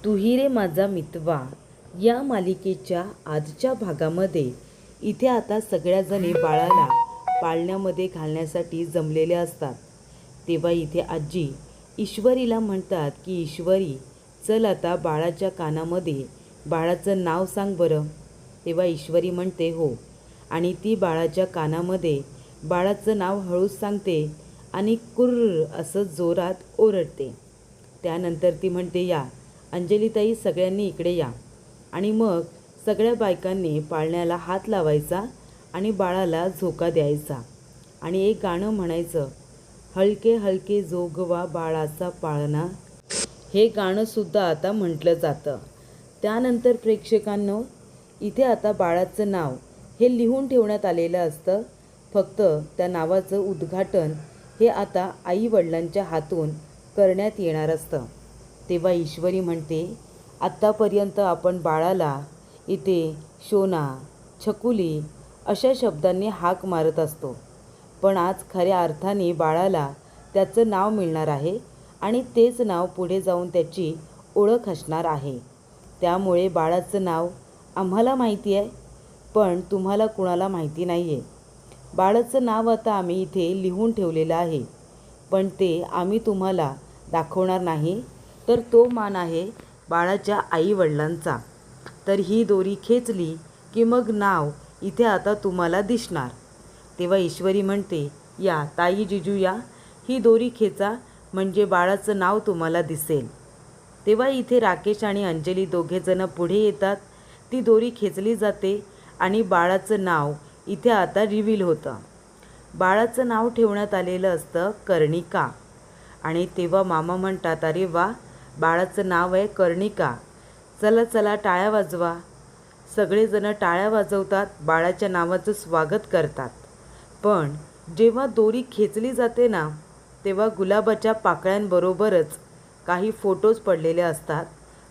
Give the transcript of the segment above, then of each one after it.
तुही रे माझा मितवा या मालिकेच्या आजच्या भागामध्ये इथे आता सगळ्याजणी बाळाला पाळण्यामध्ये घालण्यासाठी जमलेल्या असतात. तेव्हा इथे आजी ईश्वरीला म्हणतात की ईश्वरी चल आता बाळाच्या कानामध्ये बाळाचं नाव सांग बरं. तेव्हा ईश्वरी म्हणते हो, आणि ती बाळाच्या कानामध्ये बाळाचं नाव हळूच सांगते आणि कुर्र असं जोरात ओरडते. त्यानंतर ती म्हणते या अंजलीताई सगळ्यांनी इकडे या. आणि मग सगळ्या बायकांनी पाळण्याला हात लावायचा आणि बाळाला झोका द्यायचा आणि एक गाणं म्हणायचं, हलके हलके जोगवा बाळाचा पाळणा. हे गाणंसुद्धा आता म्हटलं जातं. त्यानंतर प्रेक्षकांनो इथे आता बाळाचं नाव हे लिहून ठेवण्यात आलेलं असतं. फक्त त्या नावाचं उद्घाटन हे आता आईवडिलांच्या हातून करण्यात येणार असतं. तेव्हा ईश्वरी म्हणते आत्तापर्यंत आपण बाळाला इथे शोना, छकुली अशा शब्दांनी हाक मारत असतो, पण आज खऱ्या अर्थाने बाळाला त्याचं नाव मिळणार आहे आणि तेच नाव पुढे जाऊन त्याची ओळख असणार आहे. त्यामुळे बाळाचं नाव आम्हाला माहिती आहे, पण तुम्हाला कुणाला माहिती नाही आहे. बाळाचं नाव आता आम्ही इथे लिहून ठेवलेलं आहे, पण ते आम्ही तुम्हाला दाखवणार नाही. तर तो मान आहे बाळाच्या आईवडिलांचा. तर ही दोरी खेचली की मग नाव इथे आता तुम्हाला दिसणार. तेव्हा ईश्वरी म्हणते या ताई जिजू या, ही दोरी खेचा म्हणजे बाळाचं नाव तुम्हाला दिसेल. तेव्हा इथे राकेश आणि अंजली दोघेजणं पुढे येतात. ती दोरी खेचली जाते आणि बाळाचं नाव इथे आता रिव्हील होतं. बाळाचं नाव ठेवण्यात आलेलं असतं कर्णिका. आणि तेव्हा मामा म्हणतात अरे वा, बाळाचं नाव आहे कर्णिका, चला चला टाळ्या वाजवा. सगळेजणं टाळ्या वाजवतात, बाळाच्या नावाचं स्वागत करतात. पण जेव्हा दोरी खेचली जाते ना, तेव्हा गुलाबाच्या पाकळ्यांबरोबरच काही फोटोज पडलेले असतात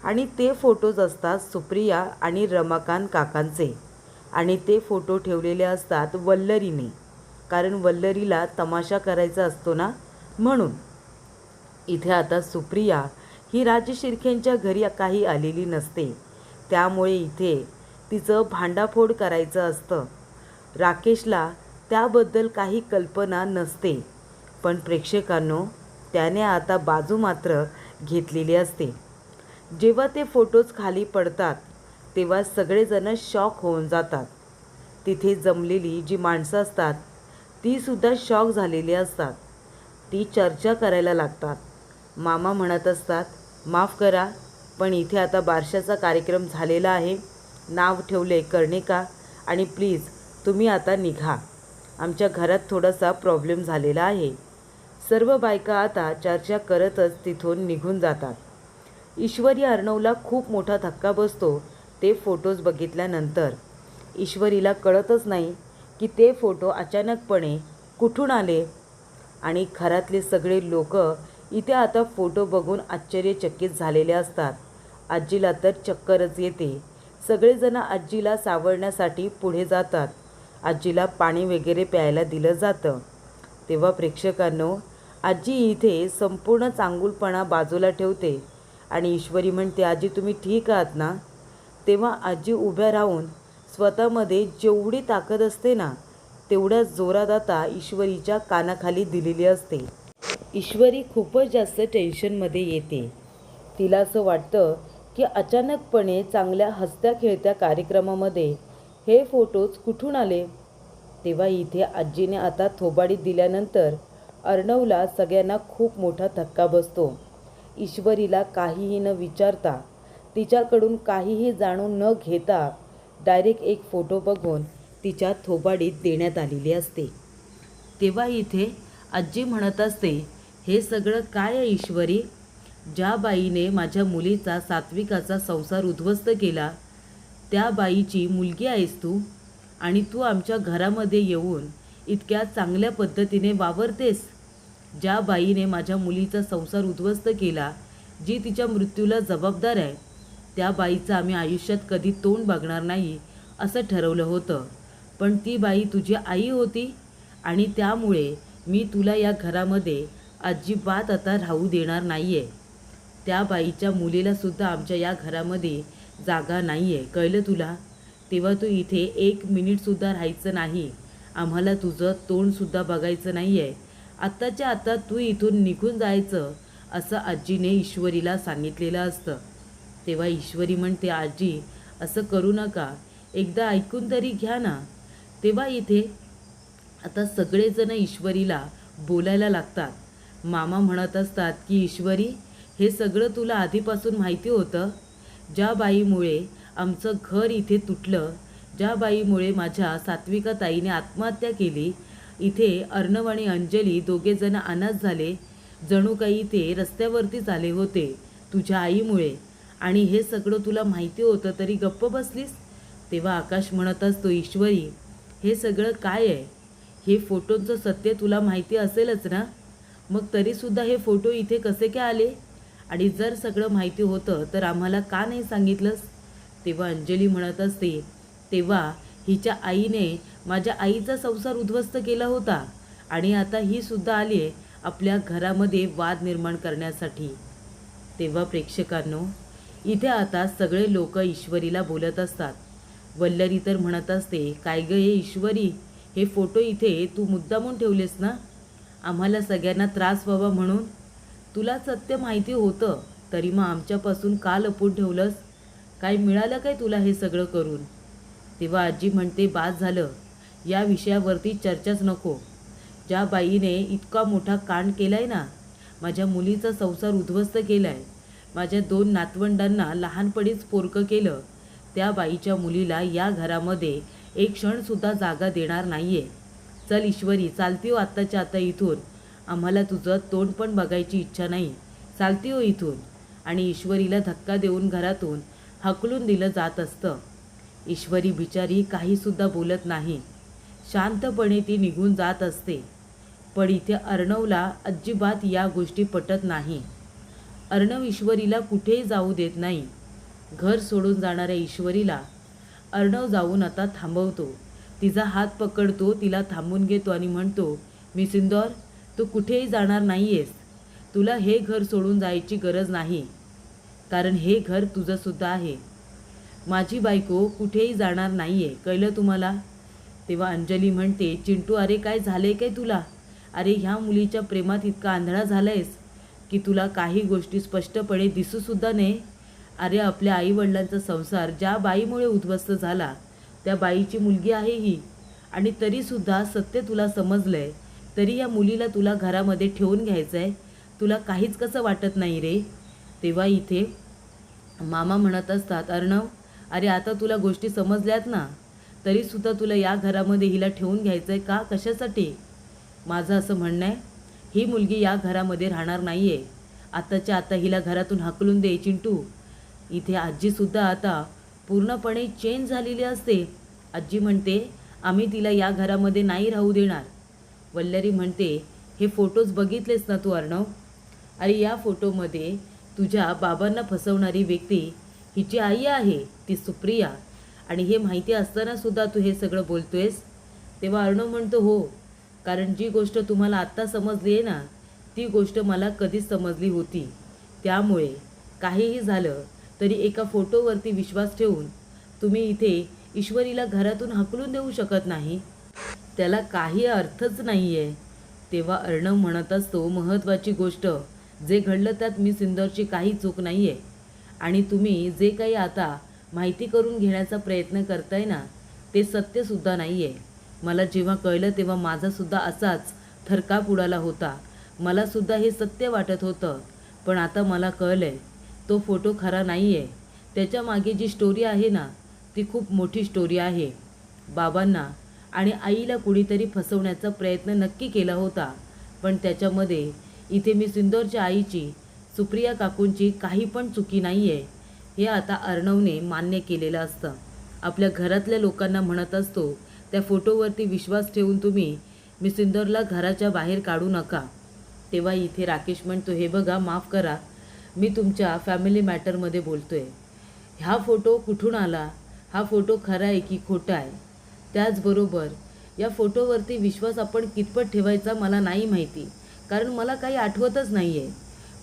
आणि ते फोटोज असतात सुप्रिया आणि रमाकांत काकांचे. आणि ते फोटो ठेवलेले असतात वल्लरीने, कारण वल्लरीला तमाशा करायचा असतो ना, म्हणून. इथे आता सुप्रिया ही राजशिर्केंच्या घरी काही आलेली नसते, त्यामुळे इथे तिचं भांडाफोड करायचं असतं. राकेशला त्याबद्दल काही कल्पना नसते, पण प्रेक्षकांनो त्याने आता बाजू मात्र घेतलेली असते. जेव्हा ते फोटोज खाली पडतात तेव्हा सगळेजण शॉक होऊन जातात. तिथे जमलेली जी माणसं असतात तीसुद्धा शॉक झालेली असतात. ती चर्चा करायला लागतात. मामा म्हणत असतात माफ करा, पण इथे आता बारशाचा कार्यक्रम झालेला आहे, नाव ठेवले कर्णिका आणि प्लीज तुम्ही आता निघा, आमच्या घरात थोडासा प्रॉब्लेम झालेला आहे. सर्व बायका आता चर्चा करतच तिथून निघून जातात. ईश्वरी अर्णवला खूप मोठा धक्का बसतो ते फोटोज बघितल्यानंतर. ईश्वरीला कळतच नाही की ते फोटो अचानकपणे कुठून आले. आणि घरातले सगळे लोक इथे आता फोटो बघून आश्चर्यचकित झालेले असतात. आजीला तर चक्करच येते. सगळेजण आजीला सावरण्यासाठी पुढे जातात. आजीला पाणी वगैरे प्यायला दिलं जातं. तेव्हा प्रेक्षकांनो आजी इथे संपूर्ण चांगुलपणा बाजूला ठेवते आणि ईश्वरी म्हणते आजी तुम्ही ठीक आहात ना. तेव्हा आजी उभ्या राहून स्वतःमध्ये जेवढी ताकद असते ना तेवढ्या जोरात आता ईश्वरीच्या कानाखाली दिलेली असते. ईश्वरी खूपच जास्त टेन्शनमध्ये येते. तिला असं वाटतं की अचानकपणे चांगल्या हसत्या खेळत्या कार्यक्रमामध्ये हे फोटोज कुठून आले. तेव्हा इथे आजीने आता थोबाडीत दिल्यानंतर अर्णवला सगळ्यांना खूप मोठा धक्का बसतो. ईश्वरीला काहीही न विचारता, तिच्याकडून काहीही जाणून न घेता डायरेक्ट एक फोटो बघून तिच्या थोबाडीत देण्यात आलेली असते. तेव्हा इथे आजी म्हणत असते हे सगळं काय आहे ईश्वरी, ज्या बाईने माझ्या मुलीचा सात्विकाचा संसार उद्ध्वस्त केला त्या बाईची मुलगी आहेस तू, आणि तू आमच्या घरामध्ये येऊन इतक्या चांगल्या पद्धतीने वावरतेस. ज्या बाईने माझ्या मुलीचा संसार उद्ध्वस्त केला, जी तिच्या मृत्यूला जबाबदार आहे, त्या बाईचं आम्ही आयुष्यात कधी तोंड बघणार नाही असं ठरवलं होतं. पण ती बाई तुझी आई होती आणि त्यामुळे मी तुला या घरामध्ये अजिबात आता राहू देणार नाही आहे. त्या बाईच्या मुलीला सुद्धा आमच्या या घरामध्ये जागा नाही आहे, कळलं तुला? तेव्हा तू इथे 1 मिनिटसुद्धा राहायचं नाही, आम्हाला तुझं तोंडसुद्धा बघायचं नाही आहे. आत्ताच्या आता तू इथून निघून जायचं असं आजीने ईश्वरीला सांगितलेलं असतं. तेव्हा ईश्वरी म्हणते, आजी असं करू नका, एकदा ऐकून तरी घ्या ना. तेव्हा इथे आता सगळेजण ईश्वरीला बोलायला लागतात. मामा म्हणत असतात की ईश्वरी, हे सगळं तुला आधीपासून माहिती होतं. ज्या बाईमुळे आमचं घर इथे तुटलं, ज्या बाईमुळे माझ्या सात्विका ताईने आत्महत्या केली, इथे अर्णव आणि अंजली दोघेजण अनाथ झाले, जणू काही इथे रस्त्यावरतीच आले होते तुझ्या आईमुळे, आणि हे सगळं तुला माहिती होतं तरी गप्प बसलीस. तेव्हा आकाश म्हणत असतो, ईश्वरी हे सगळं काय आहे? हे फोटोंचं सत्य तुला माहिती असेलच ना, मग तरीसुद्धा हे फोटो इथे कसे काय आले? आणि जर सगळं माहिती होतं तर आम्हाला का नाही सांगितलंस? तेव्हा अंजली म्हणत असते, तेव्हा हिच्या आईने माझ्या आईचा संसार उद्ध्वस्त केला होता, आणि आता ही सुद्धा आली आहे आपल्या घरामध्ये वाद निर्माण करण्यासाठी. तेव्हा प्रेक्षकांनो, इथे आता सगळे लोक ईश्वरीला बोलत असतात. वल्लरी तर म्हणत असते, काय गं हे ईश्वरी, हे फोटो इथे तू मुद्दामून ठेवलेस ना, आम्हाला सगळ्यांना त्रास व्हावा म्हणून? तुला सत्य माहिती होतं तरी मग आमच्यापासून का लपवून ठेवलंस? काय मिळालं काय तुला हे सगळं करून? तेव्हा आजी म्हणते, बास झालं, या विषयावरती चर्चाच नको. ज्या बाईने इतका मोठा कांड केलाय ना, माझ्या मुलीचा संसार उद्ध्वस्त केलाय, माझ्या 2 नातवंडांना लहानपणीच पोरकं केलं, त्या बाईच्या मुलीला या घरामध्ये एक क्षणसुद्धा जागा देणार नाहीये. चल ईश्वरी, चालती हो आत्ताच्या आता इथून, आम्हाला तुझं तोंड पण बघायची इच्छा नाही, चालती हो इथून. आणि ईश्वरीला धक्का देऊन घरातून हकलून दिलं जात असतं. ईश्वरी बिचारी काहीसुद्धा बोलत नाही, शांतपणे ती निघून जात असते. पण इथे अर्णवला अजिबात या गोष्टी पटत नाही. अर्णव ईश्वरीला कुठेही जाऊ देत नाही. घर सोडून जाणाऱ्या ईश्वरीला अर्णव जाऊन आता थांबवतो, तिचा हात पकडतो, तिला थांबून घेतो आणि म्हणतो, मी सिंदोर, तू कुठेही जाणार नाही आहेस, तुला हे घर सोडून जायची गरज नाही, कारण हे घर तुझंसुद्धा आहे. माझी बायको कुठेही जाणार नाही आहे, कळलं तुम्हाला? तेव्हा अंजली म्हणते, चिंटू अरे काय झाले काय तुला? अरे ह्या मुलीच्या प्रेमात इतका आंधळा झालायस की तुला काही गोष्टी स्पष्टपणे दिसूसुद्धा नाही. अरे आपल्या आईवडिलांचा संसार ज्या बाईमुळे उद्ध्वस्त झाला, त्या बाईची मुलगी आहे ही, आणि तरीसुद्धा सत्य तुला समजलं आहे, तरी या मुलीला तुला घरामध्ये ठेवून घ्यायचं आहे, तुला काहीच कसं वाटत नाही रे? तेव्हा इथे मामा म्हणत असतात, अर्णव अरे आता तुला गोष्टी समजल्यात ना, तरीसुद्धा तुला या घरामध्ये हिला ठेवून घ्यायचं आहे का? कशासाठी? माझं असं म्हणणं आहे, ही मुलगी या घरामध्ये राहणार नाही आहे, आताच्या आता हिला घरातून हाकलून दे चिंटू. इथे आजीसुद्धा आता पूर्णपणे चेंज झालेली असते. आजी म्हणते, आम्ही तिला या घरामध्ये नाही राहू देणार. वल्लरी म्हणते, हे फोटोज बघितलेस ना तू अर्णव? अरे या फोटोमध्ये तुझ्या बाबांना फसवणारी व्यक्ती हिची आई आहे, ती सुप्रिया, आणि हे माहिती असतानासुद्धा तू हे सगळं बोलतोयस? तेव्हा अर्णव म्हणतो, हो, कारण जी गोष्ट तुम्हाला आत्ता समजली आहे ना, ती गोष्ट मला कधीच समजली होती. त्यामुळे काहीही झालं तरी एका फोटोवरती विश्वास ठेवून तुम्ही इथे ईश्वरीला घरातून हकलून देऊ शकत नाही, त्याला काही अर्थच नाही आहे. तेव्हा अर्णव म्हणत असतो, महत्त्वाची गोष्ट जे घडलं त्यात मी सिंदोरची काही चूक नाही आहे, आणि तुम्ही जे काही आता माहिती करून घेण्याचा प्रयत्न करताय ना, ते सत्यसुद्धा नाही आहे. मला जेव्हा कळलं तेव्हा माझासुद्धा असाच थरकाप उडाला होता, मलासुद्धा हे सत्य वाटत होतं, पण आता मला कळलं आहे तो फोटो खरा नाही आहे. त्याच्या मागे जी स्टोरी आहे ना, ती खूप मोठी स्टोरी आहे. बाबांना आणि आईला कुणीतरी फसवण्याचा प्रयत्न नक्की केला होता, पण त्याच्यामध्ये इथे मी सिंदोरच्या आईची, सुप्रिया काकूंची काही पण चुकी नाही आहे, हे आता अर्णवने मान्य केलेलं असतं. आपल्या घरातल्या लोकांना म्हणत असतो, त्या फोटोवरती विश्वास ठेवून तुम्ही मी सिंदोरला घराच्या बाहेर काढू नका. तेव्हा इथे राकेश म्हणतो, हे बघा माफ करा, मी तुमच्या फॅमिली मॅटरमध्ये बोलतो आहे. हा फोटो कुठून आला, हा फोटो खरा आहे की खोटा आहे, त्याचबरोबर या फोटोवरती विश्वास आपण कितपत ठेवायचा मला नाही माहिती, कारण मला काही आठवतच नाही आहे.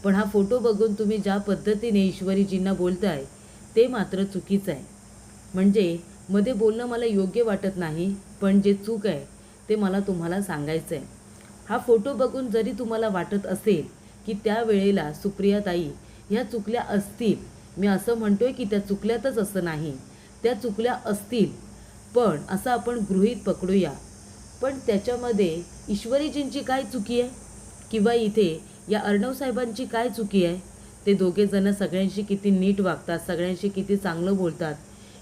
पण हा फोटो बघून तुम्ही ज्या पद्धतीने ईश्वरीजींना बोलताय ते मात्र चुकीचं आहे. म्हणजे मध्ये बोलणं मला योग्य वाटत नाही, पण जे चूक आहे ते मला तुम्हाला सांगायचं आहे. हा फोटो बघून जरी तुम्हाला वाटत असेल की त्यावेळेला सुप्रियाताई ह्या चुकल्या असतील, मी असं म्हणतोय की त्या चुकल्यातच असं नाही, त्या चुकल्या असतील, पण असं आपण गृहीत पकडूया. पण त्याच्यामध्ये ईश्वरीजींची काय चुकी आहे किंवा इथे या अर्णव साहेबांची काय चुकी आहे? ते दोघे जण सगळ्यांशी किती नीट वागतात, सगळ्यांशी किती चांगलं बोलतात,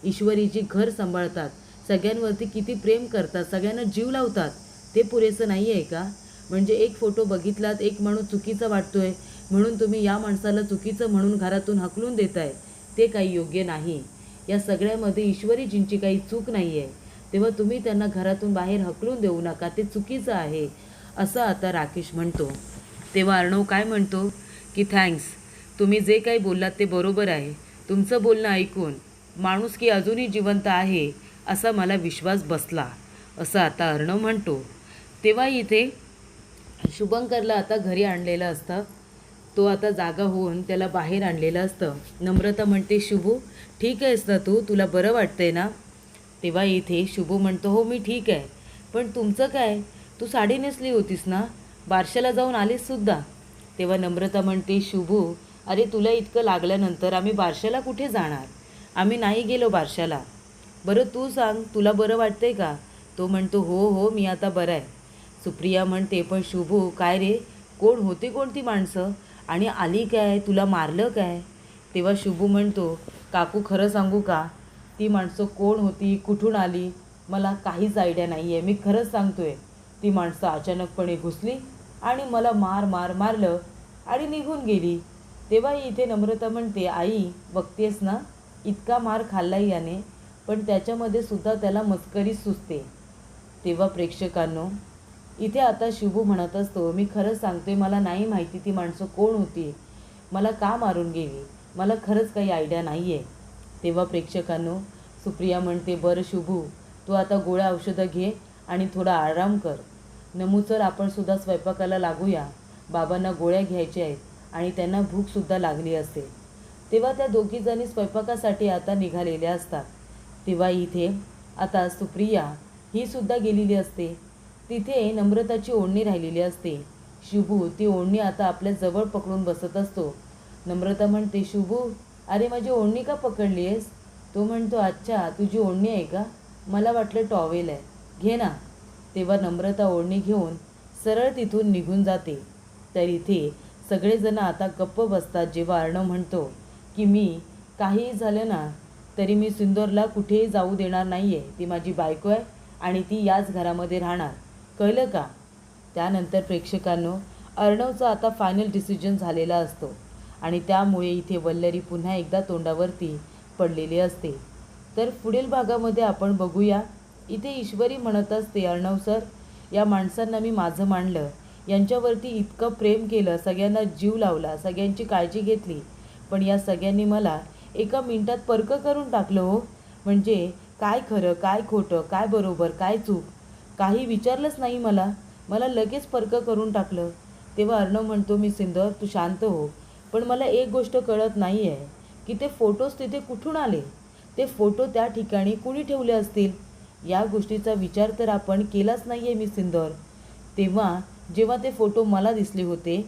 ईश्वरीजी घर सांभाळतात, सगळ्यांवरती किती प्रेम करतात, सगळ्यांना जीव लावतात. ते पुरेसं नाही आहे का? म्हणजे एक फोटो बघितलात, एक माणूस चुकीचा वाटतोय म्हणून तुम्ही या माणसाला चुकीचं म्हणून घरातून हाकलून देताय, ते काही योग्य नाही. या सगळ्यामध्ये ईश्वरीजींची काही चूक नाही आहे, तेव्हा तुम्ही त्यांना घरातून बाहेर हकलून देऊ नका, ते चुकीचं आहे असं आता राकेश म्हणतो. तेव्हा अर्णव काय म्हणतो की थँक्स, तुम्ही जे काही बोललात ते बरोबर आहे. तुमचं बोलणं ऐकून माणुसकी अजूनही जिवंत आहे असा मला विश्वास बसला, असं आता अर्णव म्हणतो. तेव्हा इथे शुभंकरला आता घरी आणलेलं असतं. तो आता जागा होऊन त्याला बाहेर आणलेलं असतं. नम्रता म्हणते, शुभू ठीक आहेस ना तू, तुला बरं वाटतंय ना? तेव्हा इथे शुभू म्हणतो, हो मी ठीक आहे, पण तुमचं काय, तू साडी नेसली होतीस ना, बारशाला जाऊन आलीस सुद्धा. तेव्हा नम्रता म्हणते, शुभू अरे तुला इतकं लागल्यानंतर आम्ही बारशाला कुठे जाणार, आम्ही नाही गेलो बारशाला. बरं तू सांग, तुला बरं वाटतंय का? तो म्हणतो, हो हो मी आता बरं आहे. सुप्रिया म्हणते, पण शुभू काय रे, कोण होती कोणती माणसं आणि आली काय, तुला मारलं काय? तेव्हा शुभू म्हणतो, काकू खरं सांगू का, ती माणसं कोण होती, कुठून आली, मला काहीच आयडिया नाही आहे. मी खरंच सांगतोय, ती माणसं अचानकपणे घुसली आणि मला मारलं आणि निघून गेली. तेव्हा इथे नम्रता म्हणते, आई बघतेस ना, इतका मार खाल्लाय याने, पण त्याच्यामध्ये सुद्धा त्याला मस्करी सुचते. तेव्हा प्रेक्षकांनो, इथे आता शुभू म्हणत असतो, मी खरंच सांगतोय, मला नाही माहिती ती माणसं कोण होती, मला का मारून गेली, मला खरंच काही आयडिया नाही आहे. तेव्हा प्रेक्षकांनो, सुप्रिया म्हणते, बरं शुभू तू आता गोळ्या औषधं घे आणि थोडा आराम कर. नमू सर आपण सुद्धा स्वयंपाकाला लागूया, बाबांना गोळ्या घ्यायच्या आहेत आणि त्यांना भूकसुद्धा लागली असते. तेव्हा त्या दोघीजणी स्वयंपाकासाठी आता निघालेल्या असतात. तेव्हा इथे आता सुप्रिया ही सुद्धा गेलेली असते. तिथे नम्रताची ओढणी राहिलेली असते. शुभू ती ओढणी आता आपल्या जवळ पकडून बसत असतो. नम्रता म्हणते, शुभू अरे माझी ओढणी का पकडली आहेस? तो म्हणतो, अच्छा तुझी ओढणी आहे का, मला वाटलं टॉवेल आहे, घे ना. तेव्हा नम्रता ओढणी घेऊन सरळ तिथून निघून जाते. तर इथे सगळेजण आता गप्प बसतात जेव्हा अर्णव म्हणतो की मी काहीही झालं ना तरी मी सिंदूरला कुठेही जाऊ देणार नाही आहे, ती माझी बायको आहे आणि ती याच घरामध्ये राहणार, कळलं का? त्यानंतर प्रेक्षकांनो, अर्णवचा आता फायनल डिसिजन झालेला असतो आणि त्यामुळे इथे वल्लरी पुन्हा एकदा तोंडावरती पडलेली असते. तर पुढील भागामध्ये आपण बघूया. इथे ईश्वरी म्हणत असते, अर्णव सर या माणसांना मी माझं मानलं, यांच्यावरती इतकं प्रेम केलं, सगळ्यांना जीव लावला, सगळ्यांची काळजी घेतली, पण या सगळ्यांनी मला एका मिनिटात परकं करून टाकलं हो. म्हणजे काय खरं काय खोटं, काय बरोबर काय चूक, काही विचारलंच नाही मला लगेच परकं करून टाकलं. तेव्हा अर्णव म्हणतो, मी सिंदूर तू शांत हो, पण मला एक गोष्ट कळत नाही आहे की ते फोटोज तिथे कुठून आले, ते फोटो त्या ठिकाणी कुणी ठेवले असतील, या गोष्टीचा विचार तर आपण केलाच नाही आहे मी सिंदूर. तेव्हा जेव्हा ते फोटो मला दिसले होते,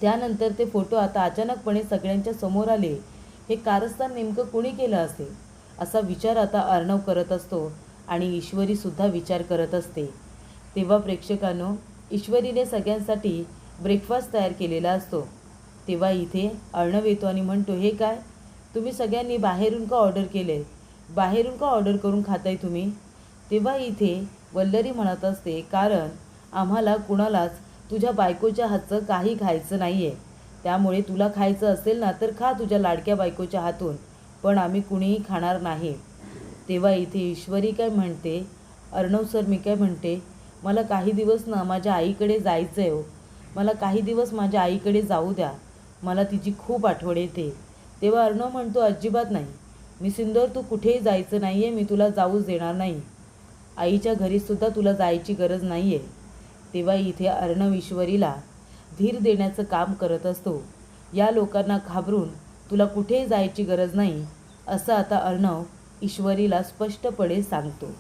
त्यानंतर ते फोटो आता अचानकपणे सगळ्यांच्या समोर आले, हे कारस्थान नेमकं कुणी केलं असेल असा विचार आता अर्णव करत असतो आणि ईश्वरीसुद्धा विचार करत असते. तेव्हा प्रेक्षकांनो, ईश्वरीने सगळ्यांसाठी ब्रेकफास्ट तयार केलेला असतो. तेव्हा इथे अर्णव येतो आणि म्हणतो, हे काय तुम्ही सगळ्यांनी बाहेरून का ऑर्डर केले, बाहेरून का ऑर्डर करून खाताय तुम्ही? तेव्हा इथे वल्लरी म्हणत असते, कारण आम्हाला कुणालाच तुझ्या बायकोच्या हातचं काही खायचं नाही आहे, त्यामुळे तुला खायचं असेल ना तर खा तुझ्या लाडक्या बायकोच्या हातून, पण आम्ही कुणीही खाणार नाही. तेव्हा इथे ईश्वरी काय म्हणते, अर्णव सर मी काय म्हणते, मला काही दिवस ना माझ्या आईकडे जायचं आहे हो, मला काही दिवस माझ्या आईकडे जाऊ द्या, मला तिची खूप आठवण येते. तेव्हा अर्णव म्हणतो, अजिबात नाही, मी सिंदूर तू कुठेही जायचं नाही आहे, मी तुला जाऊच देणार नाही, आईच्या घरीसुद्धा तुला जायची गरज नाही आहे. तेव्हा इथे अर्णव ईश्वरीला धीर देण्याचं काम करत असतो. या लोकांना घाबरून तुला कुठेही जायची गरज नाही, असं आता अर्णव ईश्वरीला स्पष्टपणे सांगतो.